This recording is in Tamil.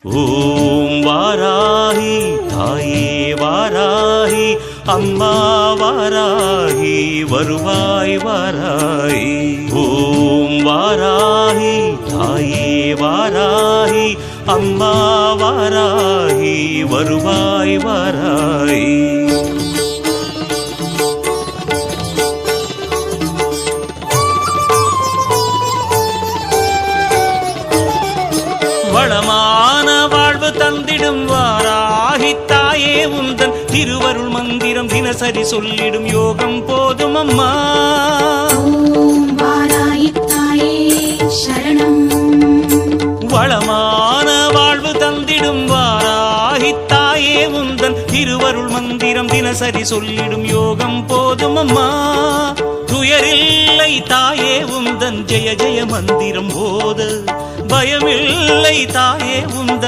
ஓம் வாராகி தாயே வாராகி அம்மா வாராகி வருவாய் வாராகி. ஓம் வாராகி தாயே வாராகி அம்மா வாராகி வருவாய் வாராகி. வளமான வாழ்வு தந்திடும் வாராகி தாயே உந்தன் திருவருள் மந்திரம் தினசரி சொல்லிடும் யோகம் போதும் அம்மா. ஓம் வாராகி தாயே சரணம். வளமான வாழ்வு தந்திடும் வாராகி தாயே உந்தன் திருவருள் மந்திரம் தினசரி சொல்லிடும் யோகம் போதும் அம்மா. துயரில்லை தாயே உந்தன் ஜெய ஜெய மந்திரம் போத பயமில்லை தாயே உந்தன்